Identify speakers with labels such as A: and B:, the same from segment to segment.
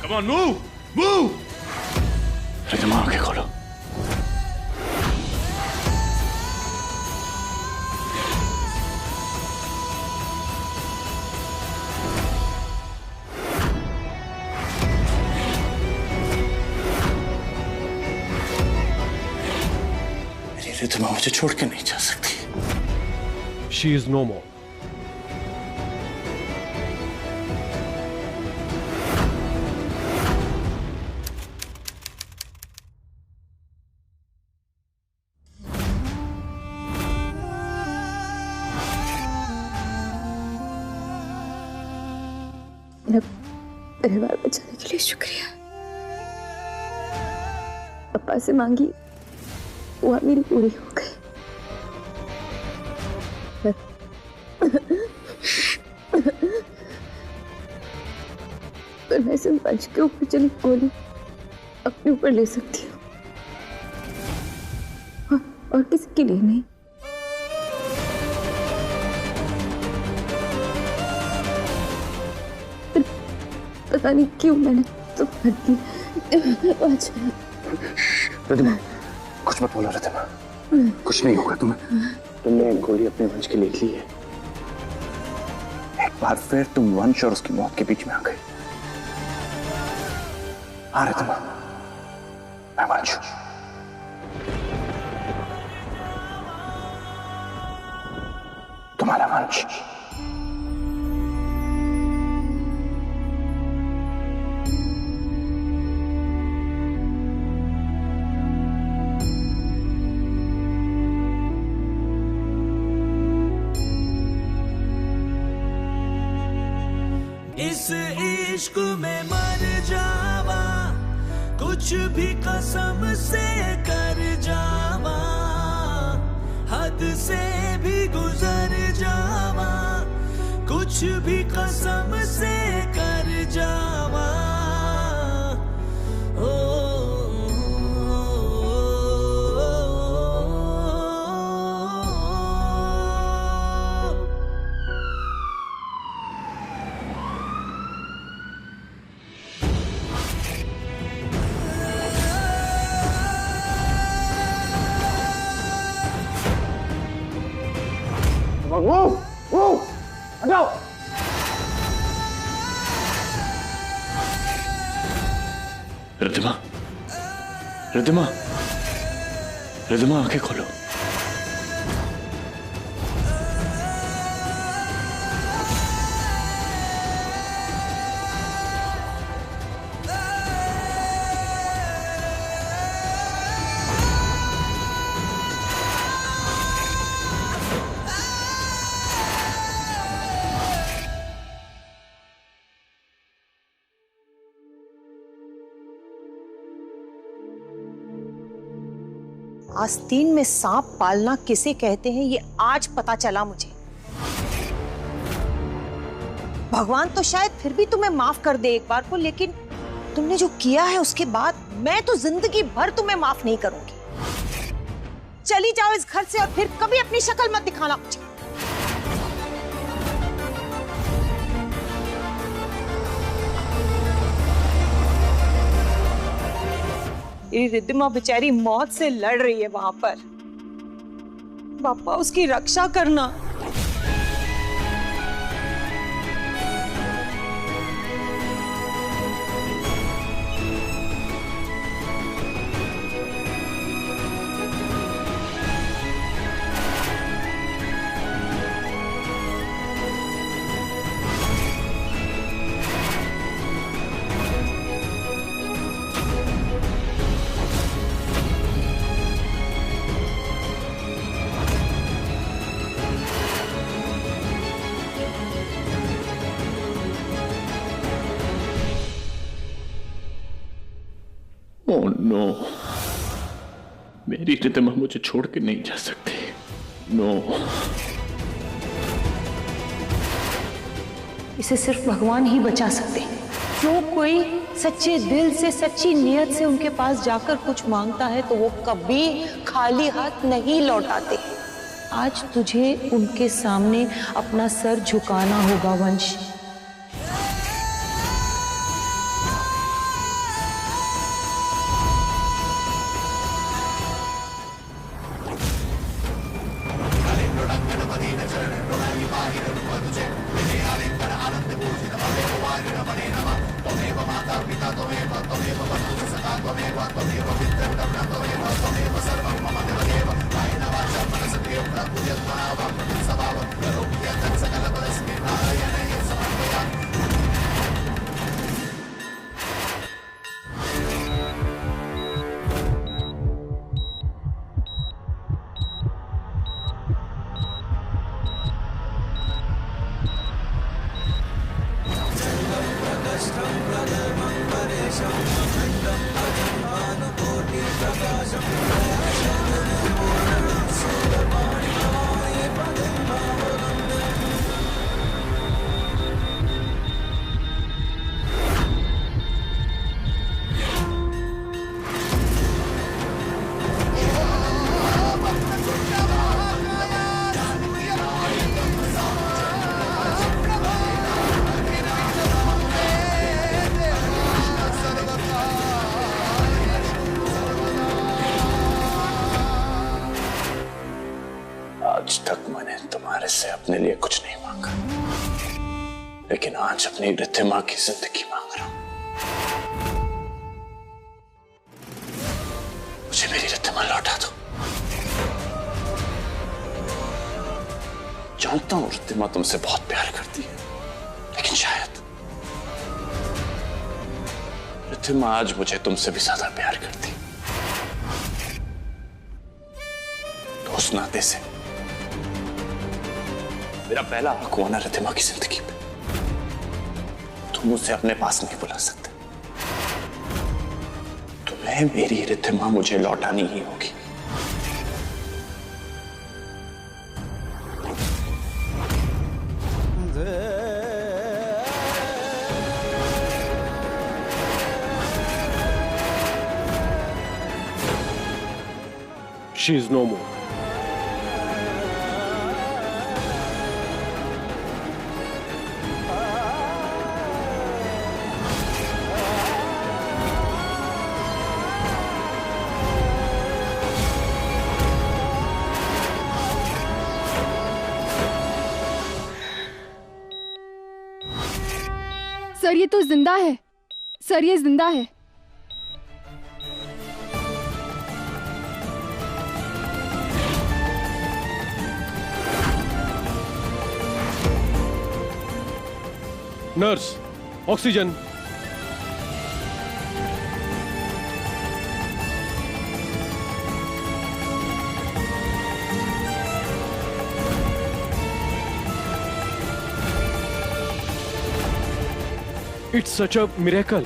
A: Come on, move! Move!
B: Riddhima आंखें खोलो। मेरी रिद्धिमा मुझे छोड़ के नहीं जा सकती।
C: She is no more.
D: परिवार बचाने के लिए शुक्रिया। पापा से मांगी वो मेरी पूरी हो गई। पर मैं सिर्फ वंश के ऊपर चली गोली अपने ऊपर ले सकती हूँ और किसी के लिए नहीं। पता नहीं क्यों मैंने तो कर दी।
B: रिद्धिमा कुछ मत बोलो। रिद्धिमा कुछ नहीं होगा तुम्हें। तुमने एक गोली अपने वंश के लिए ली है। एक बार फिर तुम वंश और उसकी मौत के बीच में आ गए। हाँ रिद्धिमा, मैं वंश हूं। तुम्हारा वंश।
E: इस इश्क में मर जावा, कुछ भी कसम से कर जावा, हद से भी गुजर जावा, कुछ भी कसम से कर जावा।
B: हटाओ। रिद्धिमा, रिद्धिमा, रिद्धिमा आंखें खोलो।
F: आस्तीन में सांप पालना किसे कहते हैं ये आज पता चला मुझे। भगवान तो शायद फिर भी तुम्हें माफ कर दे एक बार को, लेकिन तुमने जो किया है उसके बाद मैं तो जिंदगी भर तुम्हें माफ नहीं करूंगी। चली जाओ इस घर से और फिर कभी अपनी शक्ल मत दिखाना मुझे। मेरी रिद्धिमा बेचारी मौत से लड़ रही है वहां पर। पापा उसकी रक्षा करना।
B: ओह नो, मेरी रिद्धिमा मुझे छोड़ के नहीं जा सकती। नो,
F: इसे सिर्फ भगवान ही बचा सकते हैं। जो कोई सच्चे दिल से, सच्ची नीयत से उनके पास जाकर कुछ मांगता है तो वो कभी खाली हाथ नहीं लौटाते। आज तुझे उनके सामने अपना सर झुकाना होगा वंश।
B: आज तक मैंने तुम्हारे से अपने लिए कुछ नहीं मांगा, लेकिन आज अपनी रिद्धिमा की जिंदगी मांग रहा हूं। मुझे मेरी रिद्धिमा लौटा दो। जानता हूं रिद्धिमा तुमसे बहुत प्यार करती है, लेकिन शायद रिद्धिमा आज मुझे तुमसे भी ज्यादा प्यार करती है। तो उस नाते से मेरा पहला हक हुआ ना रिद्धिमा की जिंदगी पे। तुम मुझसे अपने पास नहीं बुला सकते। तुम्हें मेरी रिद्धिमा मुझे लौटानी ही होगी।
C: She is no more.
D: Sir ये तो जिंदा है। सर ये जिंदा है।
C: Nurse, oxygen. It's such a miracle.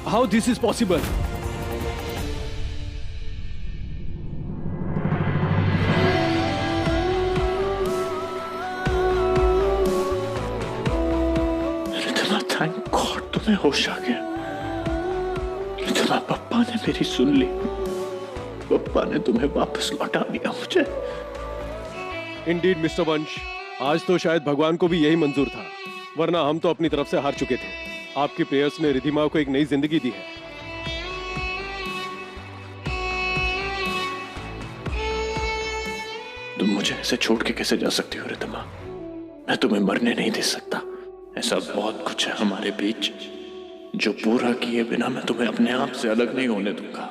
C: How this is possible?
B: Thank God तुम्हें होश आ गया। रिद्धिमा, पप्पा ने मेरी सुन ली। पप्पा ने तुम्हें वापस लौटा दिया मुझे।
C: Indeed, मिस्टर वंश, आज तो शायद भगवान को भी यही मंजूर था, वरना हम तो अपनी तरफ से हार चुके थे। आपकी प्रेयर्स ने रिद्धिमा को एक नई जिंदगी दी है।
B: तुम मुझे ऐसे छोड़ के कैसे जा सकती हो रिद्धिमा? मैं तुम्हें मरने नहीं दे सकता। ऐसा बहुत कुछ है हमारे बीच जो पूरा किए बिना मैं तुम्हें अपने आप से अलग नहीं होने दूंगा।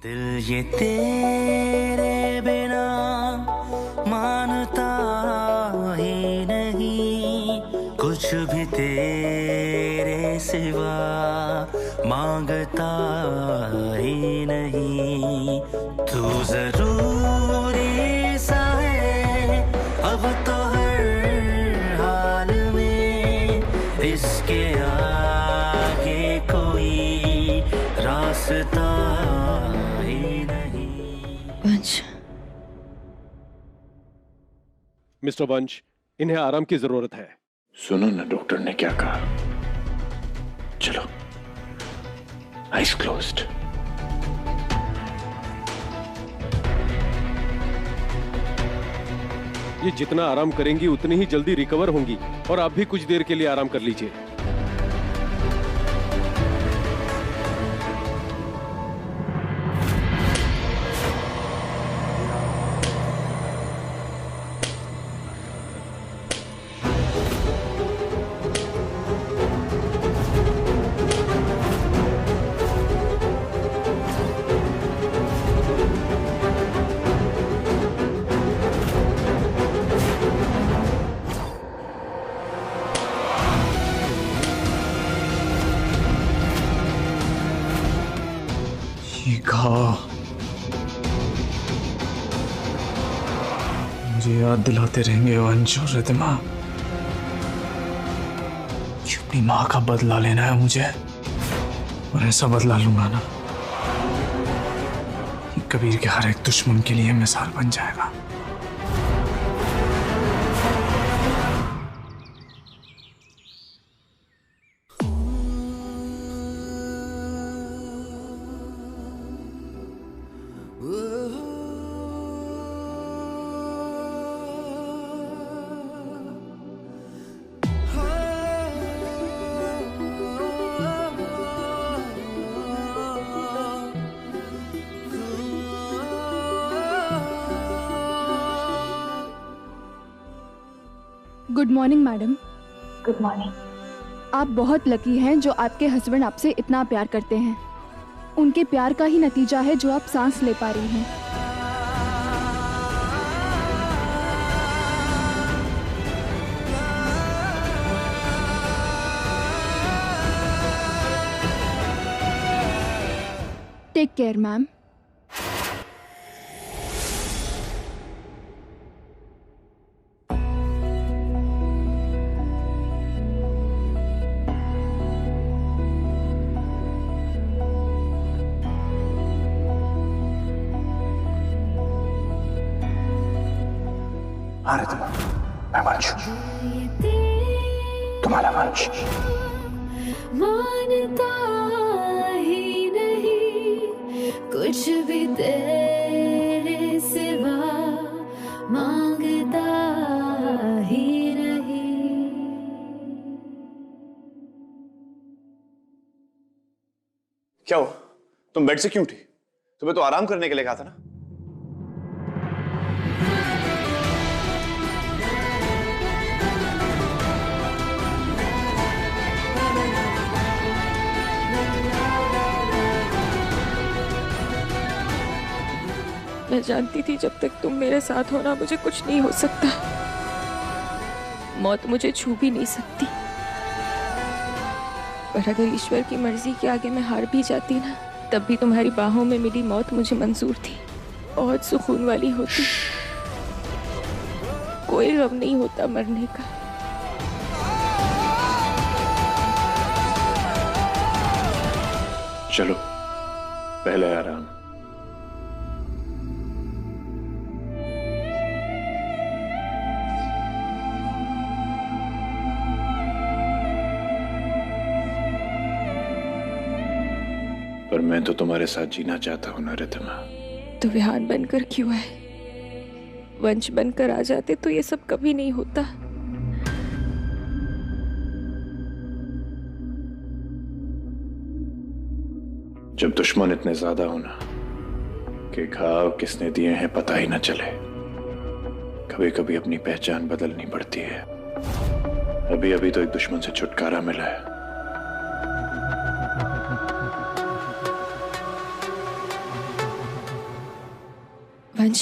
E: दिल ये तेरे बिना मानता ही नहीं, कुछ भी तेरे सिवा मांगता ही नहीं। तू जरूरी सा है अब तो हर हाल में, इसके आगे कोई रास्ता ही नहीं।
D: वंश,
C: मिस्टर वंश, इन्हें आराम की जरूरत है।
B: सुनो ना डॉक्टर ने क्या कहा। चलो, आइज क्लोज्ड।
C: ये जितना आराम करेंगी उतनी ही जल्दी रिकवर होंगी, और आप भी कुछ देर के लिए आराम कर लीजिए।
A: मुझे याद दिलाते रहेंगे वंश और रिद्धिमा। अपनी माँ का बदला लेना है मुझे, और ऐसा बदला लूंगा ना, कबीर के हर एक दुश्मन के लिए मिसाल बन जाएगा।
D: Good morning madam.
F: Good morning.
D: आप बहुत लकी हैं जो आपके हस्बैंड आपसे इतना प्यार करते हैं। उनके प्यार का ही नतीजा है जो आप सांस ले पा रही हैं। Take care ma'am.
A: हाँ रितिमा, मैं वंश, तुम्हारा वंश।
G: मानता ही नहीं कुछ भी तेरे सिवा, मांगता ही नहीं।
H: क्या हुआ? तुम बेड से क्यों उठी? तुम्हें तो आराम करने के लिए कहा था ना।
G: मैं जानती थी जब तक तुम मेरे साथ हो ना मुझे कुछ नहीं हो सकता। मौत मुझे छू भी नहीं सकती। पर अगर ईश्वर की मर्जी के आगे मैं हार भी जाती ना, तब भी तुम्हारी बाहों में मिली मौत मुझे मंजूर थी। बहुत सुकून वाली होती। कोई गम नहीं होता मरने का।
B: चलो पहले आराम। पर मैं तो तुम्हारे साथ जीना चाहता हूं ना रितिमा।
G: तो विहान बनकर क्यों आए? वंश बनकर आ जाते तो ये सब कभी नहीं होता।
B: जब दुश्मन इतने ज्यादा हो ना कि घाव किसने दिए हैं पता ही ना चले। कभी कभी अपनी पहचान बदलनी पड़ती है। अभी अभी तो एक दुश्मन से छुटकारा मिला है।
G: वंश,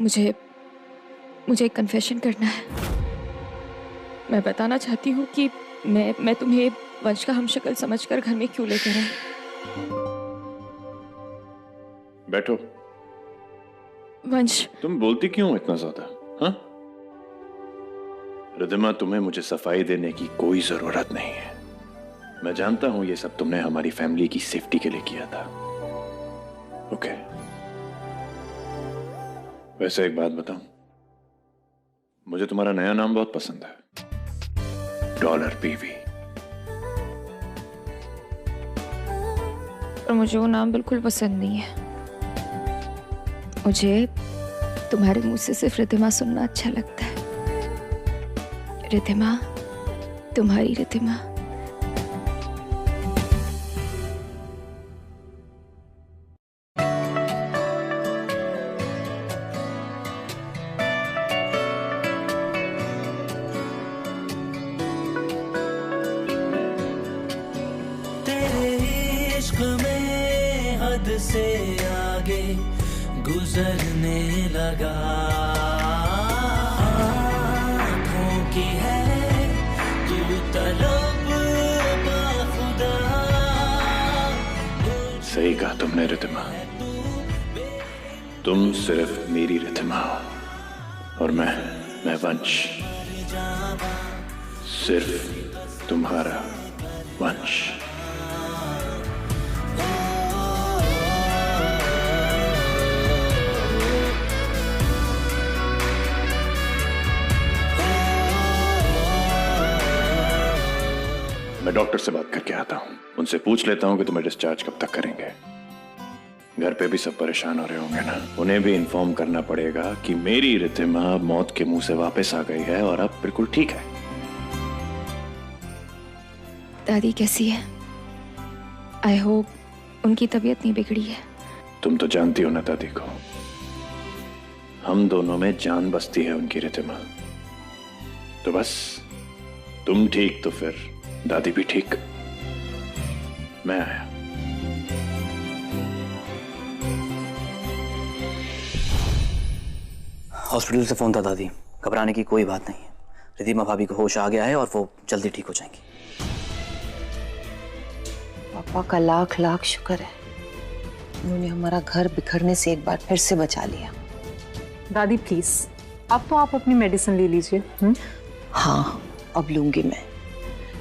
G: मुझे एक कन्फेशन करना है। मैं बताना चाहती हूँ कि मैं तुम्हें वंश का हमशक्ल समझकर घर में क्यों लेकर आई।
B: बैठो।
G: वंश,
B: तुम बोलती क्यों हो इतना ज्यादा? हाँ रिधिमा, तुम्हें मुझे सफाई देने की कोई जरूरत नहीं है। मैं जानता हूं ये सब तुमने हमारी फैमिली की सेफ्टी के लिए किया था। ओके। वैसे एक बात बताऊं, मुझे तुम्हारा नया नाम बहुत पसंद है, डॉलर बीवी।
G: और मुझे वो नाम बिल्कुल पसंद नहीं है। मुझे तुम्हारे मुंह से सिर्फ रिधिमा सुनना अच्छा लगता है। रिधिमा, तुम्हारी रिधिमा।
E: हद से आगे गुजरने लगा। आँखों की है तू तलब बाखुदा।
B: सही कहा तुमने रिधिमा, तुम सिर्फ मेरी रिधिमा हो और मैं वंश, सिर्फ तुम्हारा वंश। मैं डॉक्टर से बात करके आता हूँ, उनसे पूछ लेता हूँ कि तुम्हें डिस्चार्ज कब तक करेंगे। घर पे भी सब परेशान हो रहे होंगे ना, उन्हें भी इन्फॉर्म करना पड़ेगा कि मेरी रिधिमा मौत के मुंह से वापस आ गई है और अब बिल्कुल ठीक है।
G: दादी कैसी है? आई होप उनकी तबीयत नहीं बिगड़ी है।
B: तुम तो जानती हो ना दादी को, हम दोनों में जान बसती है उनकी रिधिमा। तो बस तुम ठीक तो फिर दादी भी ठीक। मैं आया।
I: हॉस्पिटल से फोन था दादी, घबराने की कोई बात नहीं है। रिधिमा भाभी को होश आ गया है और वो जल्दी ठीक हो जाएंगी।
F: पापा का लाख लाख शुक्र है, उन्होंने हमारा घर बिखरने से एक बार फिर से बचा लिया।
J: दादी प्लीज, अब तो आप अपनी मेडिसिन ले लीजिए।
F: हाँ, अब लूंगी मैं।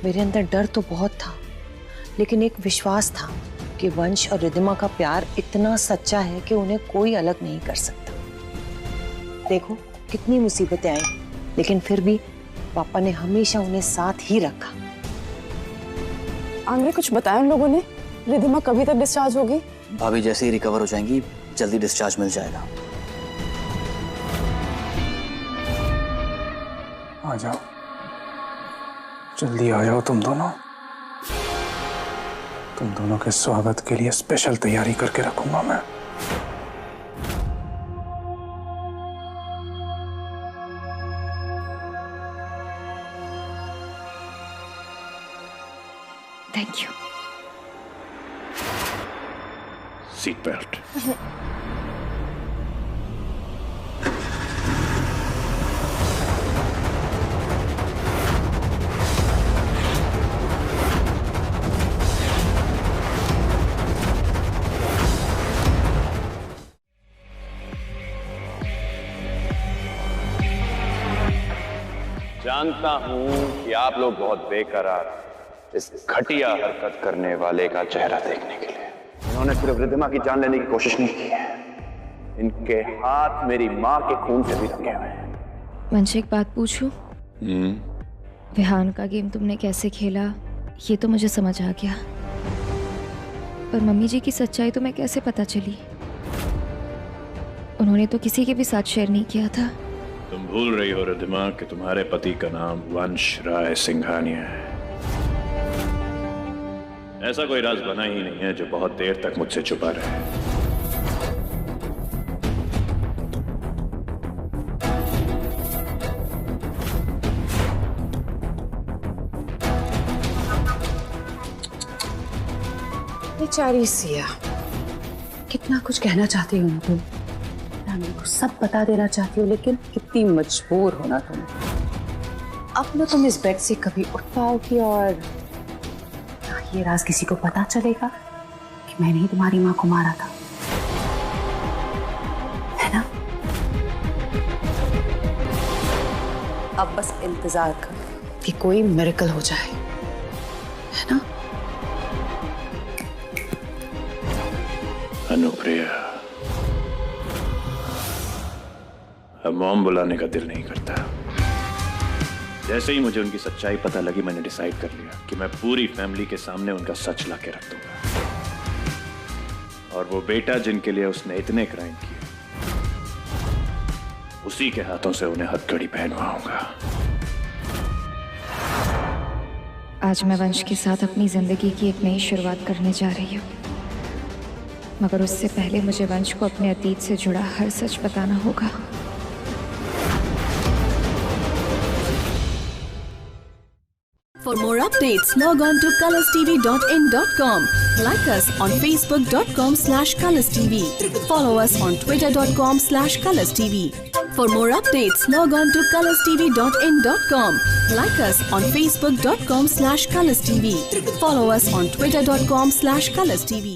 F: मेरे अंदर डर तो बहुत था, लेकिन एक विश्वास था कि वंश और रिधिमा का प्यार इतना सच्चा है कि उन्हें कोई अलग नहीं कर सकता। देखो कितनी मुसीबतें आई, लेकिन फिर भी पापा ने हमेशा उन्हें साथ ही रखा।
J: आंग्रे कुछ बताया उन लोगों ने? रिधिमा कभी तक डिस्चार्ज होगी?
I: भाभी जैसे ही रिकवर हो जाएंगी जल्दी डिस्चार्ज मिल जाएगा।
A: आ जाओ, जल्दी आ जाओ तुम दोनों। तुम दोनों के स्वागत के लिए स्पेशल तैयारी करके रखूंगा मैं।
G: Thank you.
B: Seat belt.
H: जानता हूं कि आप लोग बहुत बेकरार इस घटिया हरकत करने वाले का चेहरा देखने के लिए। इन्होंने सिर्फ रिधिमा की जान लेने की कोशिश नहीं की है, इनके हाथ मेरी माँ के खून से भी रंगे हुए हैं।
G: वंश, एक बात पूछूं? विहान का गेम तुमने कैसे खेला ये तो मुझे समझ आ गया, पर मम्मी जी की सच्चाई तुम्हें कैसे पता चली? उन्होंने तो किसी के भी साथ शेयर नहीं किया था।
B: तुम भूल रही हो रिधिमा कि तुम्हारे पति का नाम वंश राय सिंघानिया है। ऐसा कोई राज बना ही नहीं है जो बहुत देर तक मुझसे छुपा रहे।
F: बेचारी सिया, कितना कुछ कहना चाहती हो ना तुम, रानी को सब बता देना चाहती हो, लेकिन कितनी मजबूर होना तुम। अब ना तुम इस बेड से कभी उठ पाओगी और ये राज किसी को पता चलेगा कि मैंने ही तुम्हारी माँ को मारा था, है ना? अब बस इंतजार कर कि कोई मिरेकल हो जाए, है ना?
B: अनुप्रिया, अब मॉम बुलाने का दिल नहीं करता। जैसे ही मुझे उनकी सच्चाई पता लगी, मैंने डिसाइड कर लिया कि मैं पूरी फैमिली के सामने उनका सच ला के रख दूंगा। और वो बेटा जिनके लिए उसने इतने क्राइम किए, उसी के हाथों से उन्हें हथकड़ी पहनवाऊंगा।
G: आज मैं वंश के साथ अपनी जिंदगी की एक नई शुरुआत करने जा रही हूँ, मगर उससे पहले मुझे वंश को अपने अतीत से जुड़ा हर सच बताना होगा।
K: For more updates, log on to colorstv.in.com. Like us on facebook.com/colorstv. Follow us on twitter.com/colorstv. For more updates, log on to colorstv.in.com. Like us on facebook.com/colorstv. Follow us on twitter.com/colorstv.